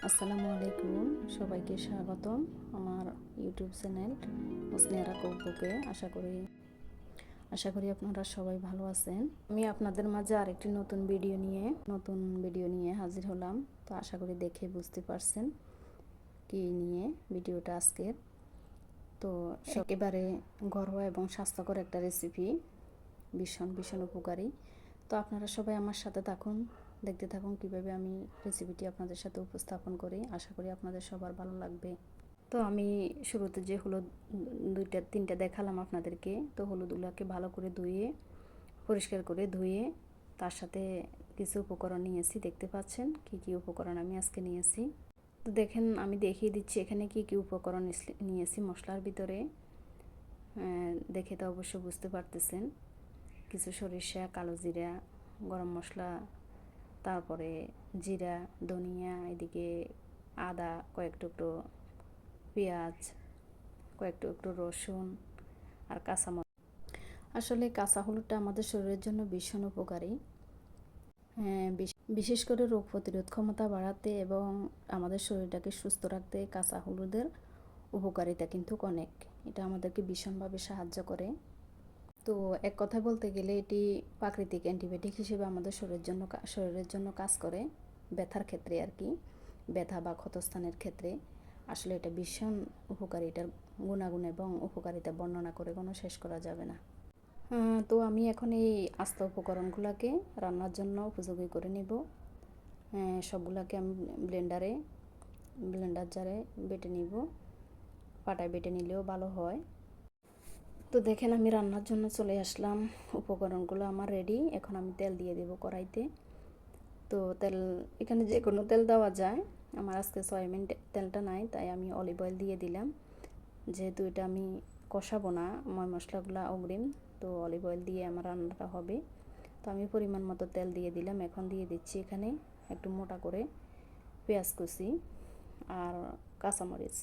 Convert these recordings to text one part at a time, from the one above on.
আসসালামু আলাইকুম, সবাইকে স্বাগতম আমার ইউটিউব চ্যানেল হোসনিয়ারা কুকবুকে। আশা করি আপনারা সবাই ভালো আছেন। আমি আপনাদের মাঝে আরেকটি নতুন ভিডিও নিয়ে হাজির হলাম। তো আশা করি দেখে বুঝতে পারছেন কি নিয়ে ভিডিওটা আজকের। তো একেবারে ঘরোয়া এবং স্বাস্থ্যকর একটা রেসিপি, ভীষণ ভীষণ উপকারী। তো আপনারা সবাই আমার সাথে থাকুন, দেখতে থাকুন কিভাবে আমি রেসিপিটি আপনাদের সাথে উপস্থাপন করি। আশা করি আপনাদের সবার ভালো লাগবে। তো আমি শুরুতে যে হলুদ দুইটা তিনটা দেখালাম আপনাদেরকে, তো হলুদগুলোকে ভালো করে পরিষ্কার করে ধুয়ে তার সাথে কিছু উপকরণ নিয়েছি। দেখতে পাচ্ছেন কি কি উপকরণ আমি আজকে নিয়েছি। তো দেখেন, আমি দেখিয়ে দিচ্ছি এখানে কি কি উপকরণ নিয়েছি মশলার ভিতরে। দেখে তো অবশ্য বুঝতে পারতেছেন। কিছু সরিষা, কালো জিরা, গরম মশলা, তারপরে জিরা, ধনিয়া, এদিকে আদা কয়েক টুকরো, পেঁয়াজ কয়েক টুকরো, রসুন আর কাঁচামরিচ। আসলে কাঁচা হলুদটা আমাদের শরীরের জন্য ভীষণ উপকারী। বিশেষ করে রোগ প্রতিরোধ ক্ষমতা বাড়াতে এবং আমাদের শরীরটাকে সুস্থ রাখতে কাঁচা হলুদের উপকারিতা কিন্তু অনেক। এটা আমাদেরকে ভীষণভাবে সাহায্য করে। তো এক কথা বলতে গেলে এটি প্রাকৃতিক অ্যান্টিবায়োটিক হিসেবে আমাদের শরীরের জন্য কাজ করে, ব্যথার ক্ষেত্রে আর কি, ব্যথা বা ক্ষতস্থানের ক্ষেত্রে। আসলে এটা ভীষণ উপকারী। এটার গুণাগুণ এবং উপকারিতা বর্ণনা করে কোনো শেষ করা যাবে না। তো আমি এখন এই আস্ত উপকরণগুলোকে রান্নার জন্য উপযোগী করে নিব। সবগুলোকে আমি ব্লেন্ডার জারে বেটে নিব। পাটায় বেটে নিলেও ভালো হয়। তো দেখেন, আমি রান্নার জন্য চলে আসলাম। উপকরণগুলো আমার রেডি। এখন আমি তেল দিয়ে দেব কড়াইতে। তো তেল এখানে যে কোনো তেল দেওয়া যায়। আমার আজকে সয়াবিন তেলটা নাই, তাই আমি অলিভ অয়েল দিয়ে দিলাম। যেহেতু এটা আমি কষাবো না, ময় মশলাগুলো অগ্রিম, তো অলিভ অয়েল দিয়ে আমার রান্নাটা হবে। তো আমি পরিমাণ মতো তেল দিয়ে দিলাম। এখন দিয়ে দিচ্ছি এখানে একটু মোটা করে পেঁয়াজ কুচি আর কাঁচামরিচ।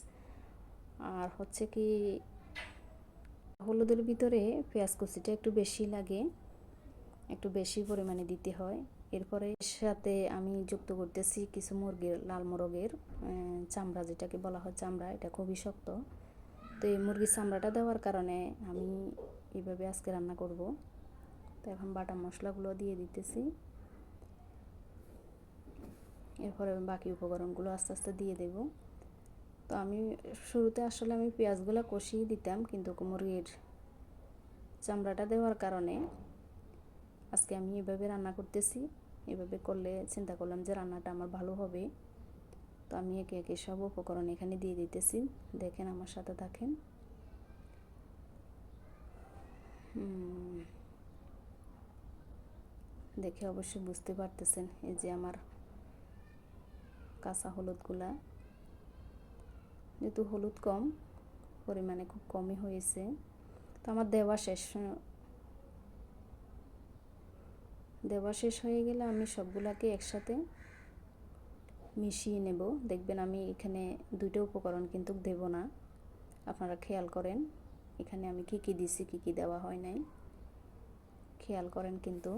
আর হচ্ছে কি, হলুদের ভিতরে পেঁয়াজ কুচিটা একটু বেশি লাগে, একটু বেশি পরিমাণে দিতে হয়। এরপরে সাথে আমি যুক্ত করতেছি কিছু মুরগির, লাল মোরগের চামড়া, যেটাকে বলা হয় চামড়া, এটা খুবই শক্ত। তো এই মুরগির চামড়াটা দেওয়ার কারণে আমি এইভাবে আজকে রান্না করব। তো এখন বাটা মশলাগুলো দিয়ে দিতেছি। এরপরে বাকি উপকরণগুলো আস্তে আস্তে দিয়ে দেব। তো আমি শুরুতে আসলে আমি পেঁয়াজগুলো কষিয়ে দিতাম, কিন্তু মুরগির চামড়াটা দেওয়ার কারণে আজকে আমি এভাবে রান্না করতেছি। এভাবে করলে চিন্তা করলাম যে রান্নাটা আমার ভালো হবে। তো আমি একে একে সব উপকরণ এখানে দিয়ে দিতেছি। দেখেন, আমার সাথে থাকেন। দেখে অবশ্যই বুঝতে পারতেছেন এই যে আমার কাঁচা হলুদগুলা, যেহেতু হলুদ কম পরিমাণে, খুব কমই হয়েছে। তো আমার দেওয়া শেষ হয়ে গেলে আমি সবগুলাকে একসাথে মিশিয়ে নেব। দেখবেন আমি এখানে দুটো উপকরণ কিন্তু দেব না, আপনারা খেয়াল করেন এখানে আমি কি কি দিছি, কি কি দেওয়া হয় নাই, খেয়াল করেন। কিন্তু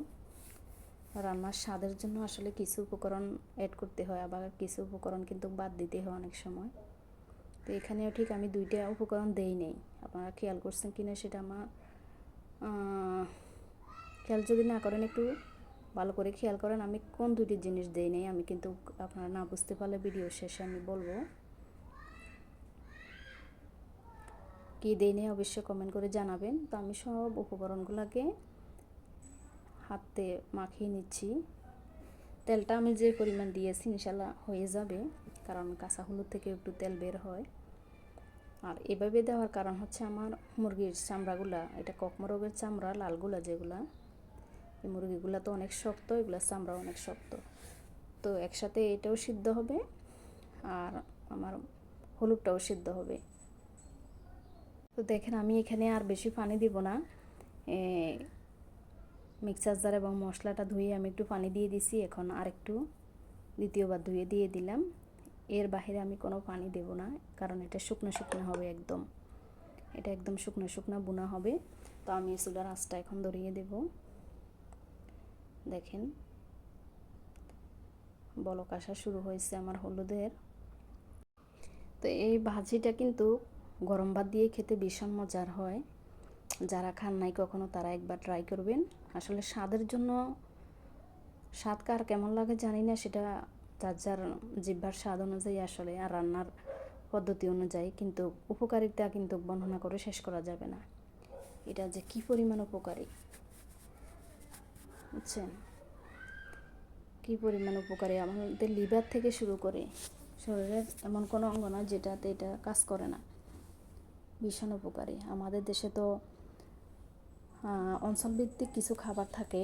রান্নার স্বাদের জন্য আসলে কিছু উপকরণ অ্যাড করতে হয়, আবার কিছু উপকরণ কিন্তু বাদ দিতে হয় অনেক সময়। তো এখানেও ঠিক আমি দুইটা উপকরণ দেই নেই। আপনারা খেয়াল করছেন কিনা সেটা আমার খেয়াল যদি না করেন, একটু ভালো করে খেয়াল করেন আমি কোন দুটি জিনিস দেই নেই। আমি কিন্তু আপনারা না বুঝতে পারলে ভিডিও শেষে আমি বলবো কি দেই নেই, অবশ্যই কমেন্ট করে জানাবেন। তো আমি সব উপকরণগুলোকে হাতে মাখিয়ে নিচ্ছি। তেলটা আমি যে পরিমাণ দিয়েছি ইনশাল্লাহ হয়ে যাবে, কারণ কাঁচা হলুদ থেকে একটু তেল বের হয়। আর এভাবে দেওয়ার কারণ হচ্ছে আমার মুরগির চামড়াগুলা, এটা কক মোরগের চামড়া লালগুলা যেগুলা, এই মুরগিগুলা তো অনেক শক্ত, এগুলা চামড়া অনেক শক্ত। তো একসাথে এটাও সিদ্ধ হবে আর আমার হলুদটাও সিদ্ধ হবে। তো দেখেন, আমি এখানে আর বেশি পানি দিব না। মিক্সার জার এবং মশলাটা ধুয়ে আমি একটু পানি দিয়ে দিছি। এখন আরেকটু দ্বিতীয়বার ধুয়ে দিয়ে দিলাম। এর বাহিরে আমি কোনো পানি দেব না, কারণ এটা শুকনো শুকনো হবে একদম। এটা একদম শুকনো শুকনো বোনা হবে। তো আমি চুলার আঁচটা এখন ধরিয়ে দেব। দেখেন, বলক আসা শুরু হয়েছে আমার হলুদের। তো এই ভাজিটা কিন্তু গরম ভাত দিয়ে খেতে ভীষণ মজার হয়। যারা খান নাই কখনো তারা একবার ট্রাই করবেন। আসলে স্বাদের জন্য স্বাদ কার কেমন লাগে জানি না, সেটা যার যার জিহ্বার স্বাদ অনুযায়ী আসলে আর রান্নার পদ্ধতি অনুযায়ী, কিন্তু উপকারিতা কিন্তু বর্ণনা করে শেষ করা যাবে না। এটা যে কি পরিমাণ উপকারী, বুঝছেন? কি পরিমাণ উপকারী আমাদের লিভার থেকে শুরু করে শরীরের এমন কোনো অঙ্গ নয় যেটাতে এটা কাজ করে না। ভীষণ উপকারী। আমাদের দেশে তো অঞ্চলভিত্তিক কিছু খাবার থাকে।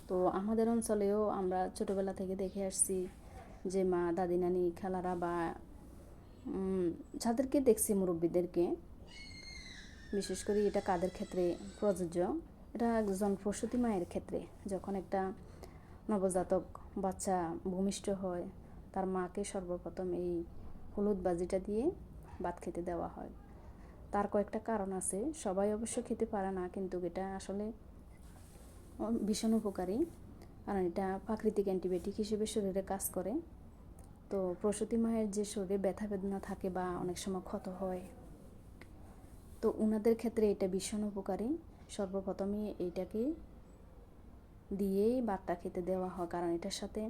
তো আমাদের অঞ্চলেও আমরা ছোটোবেলা থেকে দেখে আসছি যে মা, দাদি, নানি, খালারা বা যাদেরকে দেখছি মুরব্বীদেরকে, বিশেষ করে এটা কাদের ক্ষেত্রে প্রযোজ্য, এটা একজন প্রসূতি মায়ের ক্ষেত্রে। যখন একটা নবজাতক বাচ্চা ভূমিষ্ঠ হয়, তার মাকে সর্বপ্রথম এই হলুদ ভাজিটা দিয়ে ভাত খেতে দেওয়া হয়। তার কয়েকটা কারণ আছে, সবাই অবশ্য খেতে পারে না, কিন্তু এটা আসলে ভীষণ উপকারী, কারণ এটা প্রাকৃতিক অ্যান্টিবায়োটিক হিসেবে শরীরে কাজ করে। তো প্রসূতি মায়ের যে শরীরে ব্যথা বেদনা থাকে বা অনেক সময় ক্ষত হয়, তো ওনাদের ক্ষেত্রে এটা ভীষণ উপকারী। সর্বপ্রথমে এইটাকে দিয়েই ভাতটা খেতে দেওয়া হয়, কারণ এটার সাথে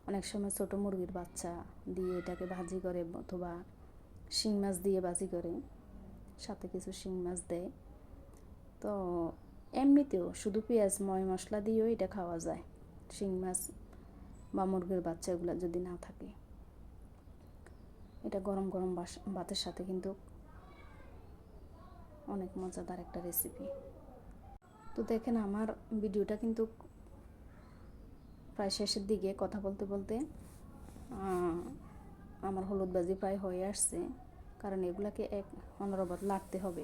অনেক সময় ছোটো মুরগির বাচ্চা দিয়ে এটাকে ভাজি করে, অথবা শিং মাছ দিয়ে ভাজি করে, সাথে কিছু শিং মাছ দেয়। তো এমনিতেও শুধু পেঁয়াজ ময় মশলা দিয়েও এটা খাওয়া যায়, শিং মাছ বা মুরগির বাচ্চা এগুলো যদি না থাকে। এটা গরম গরম ভাতের সাথে কিন্তু অনেক মজাদার একটা রেসিপি। তো দেখেন আমার ভিডিওটা কিন্তু প্রায় শেষের দিকে, কথা বলতে বলতে আমার হলুদ ভাজি প্রায় হয়ে আসছে, কারণ এগুলাকে অনবরত লাগতে হবে,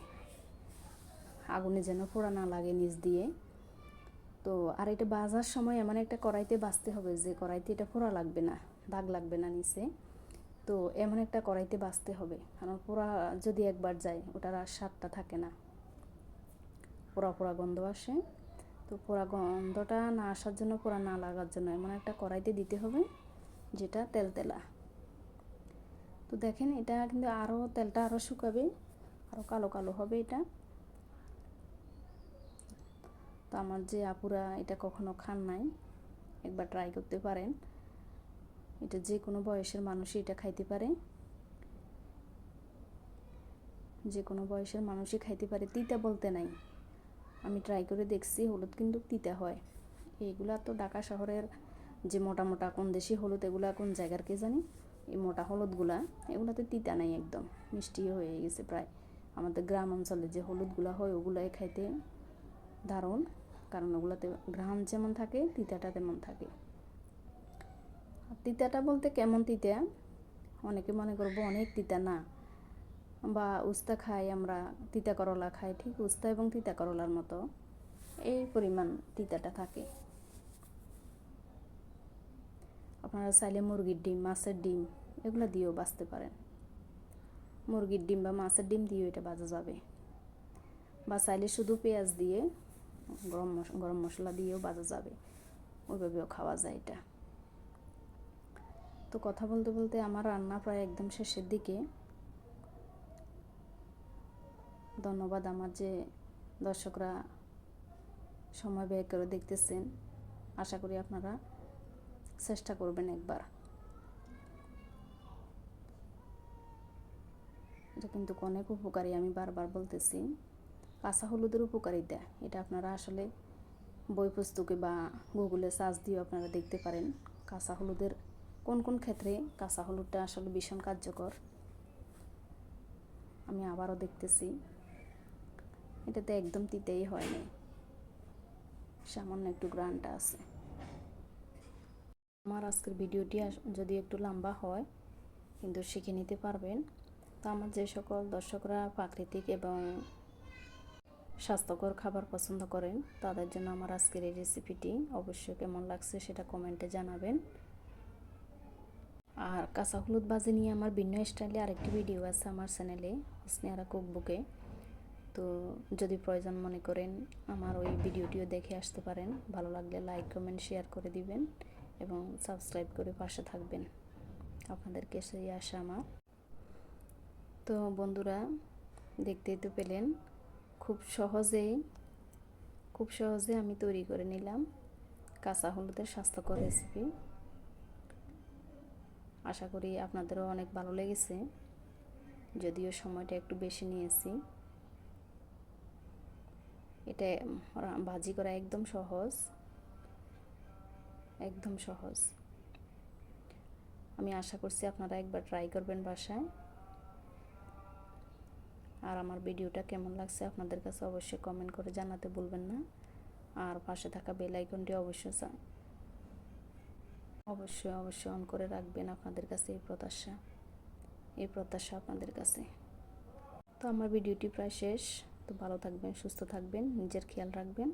আগুনে যেন পোড়া না লাগে নিচ দিয়ে। তো আর এটা ভাজার সময় এমন একটা কড়াইতে ভাজতে হবে যে কড়াইতে এটা পোড়া লাগবে না, দাগ লাগবে না নিচে। তো এমন একটা কড়াইতে ভাজতে হবে, কারণ পোড়া যদি একবার যায় ওটার আর স্বাদটা থাকে না, পোড়া পোড়া গন্ধ আসে। তো পোড়া গন্ধটা না আসার জন্য, পোড়া না লাগার জন্য এমন একটা কড়াইতে দিতে হবে যেটা তেলতেলা। তো দেখেন এটা কিন্তু আরও তেলটা আরও শুকাবে, আরও কালো কালো হবে এটা। তো আমার যে আপুরা এটা কখনো খান নাই, একবার ট্রাই করতে পারেন। এটা যে কোনো বয়সের মানুষই এটা খাইতে পারে, যে কোনো বয়সের মানুষই খাইতে পারে। তিতা বলতে নাই, আমি ট্রাই করে দেখছি, হলুদ কিন্তু তিতা হয়। এইগুলা তো ঢাকা শহরের যে মোটা মোটা কোন দেশি হলুদ, এগুলা কোন জায়গার কে জানি, এই মোটা হলুদগুলা এগুলাতে তিতা নাই, একদম মিষ্টি হয়ে গেছে প্রায়। আমাদের গ্রাম অঞ্চলে যে হলুদগুলা হয় ওগুলাই খাইতে দারুণ, কারণ ওগুলাতে ঘ্রাণ যেমন থাকে তিতাটা তেমন থাকে। তিতাটা বলতে কেমন তিতা, অনেকে মনে করবো অনেক তিতা, না। বা উস্তা খাই আমরা, তিতা করলা খাই, ঠিক উস্তা এবং তিতা করলার মতো এই পরিমাণ তিতাটা থাকে। আপনারা চাইলে মুরগির ডিম, মাছের ডিম এগুলো দিয়েও বাছতে পারেন। মুরগির ডিম বা মাছের ডিম দিয়েও এটা ভাজা যাবে, বা চাইলে শুধু পেঁয়াজ দিয়ে গরম মশলা দিয়েও ভাজা যাবে, ওইভাবেও খাওয়া যায় এটা। তো কথা বলতে বলতে আমার রান্না প্রায় একদম শেষের দিকে। ধন্যবাদ আমার যে দর্শকরা সময় ব্যয় করে দেখতেছেন। আশা করি আপনারা চেষ্টা করবেন একবার। এটা কিন্তু অনেক উপকারী, আমি বারবার বলতেছি। কাঁচা হলুদের উপকারিতা এটা আপনারা আসলে বই পুস্তকে বা গুগলে সার্চ দিয়েও আপনারা দেখতে পারেন, কাঁচা হলুদের কোন কোন ক্ষেত্রে কাঁচা হলুদটা আসলে ভীষণ কার্যকর। আমি আবারও দেখতেছি, এটাতে একদম তিতেই হয়নি, সামান্য একটু গ্রানটা আছে। আমার আজকের ভিডিওটি যদি একটু লম্বা হয় কিন্তু শিখে নিতে পারবেন। তো আমার যে সকল দর্শকরা প্রাকৃতিক এবং স্বাস্থ্যকর খাবার পছন্দ করেন তাদের জন্য আমার আজকের এই রেসিপিটি অবশ্যই কেমন লাগছে সেটা কমেন্টে জানাবেন। আর কাঁচা হলুদ ভাজি নিয়ে আমার ভিন্ন স্টাইলে আরেকটি ভিডিও আছে আমার চ্যানেলে, স্নেহারা কুকবুকে। তো যদি প্রয়োজন মনে করেন আমার ওই ভিডিওটিও দেখে আসতে পারেন। ভালো লাগলে লাইক কমেন্ট শেয়ার করে দিবেন এবং সাবস্ক্রাইব করে পাশে থাকবেন। আপনাদেরকে সেই আশা আমার। তো বন্ধুরা, দেখতেই তো পেলেন খুব সহজে আমি তৈরি করে নিলাম কাঁচা হলুদের স্বাস্থ্যকর রেসিপি। আশা করি আপনাদেরও অনেক ভালো লেগেছে, যদিও সময়টা একটু বেশি নিয়েছি। এটা ভাজি করা একদম সহজ। আমি আশা করছি আপনারা একবার ট্রাই করবেন বাসায়। আর আমার ভিডিওটা কেমন লাগছে আপনাদের কাছে অবশ্যই কমেন্ট করে জানাতে ভুলবেন না। আর পাশে থাকা বেল আইকনটি অবশ্যই অন করে রাখবেন। আপনাদের কাছে এই প্রত্যাশা আপনাদের কাছে। তো আমার ভিডিওটি প্রায় শেষ। তো ভালো থাকবেন, সুস্থ থাকবেন, নিজের খেয়াল রাখবেন।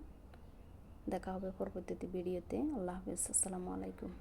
দেখা হবে পরবর্তী ভিডিওতে। আল্লাহ হাফেজ, আসসালামু আলাইকুম।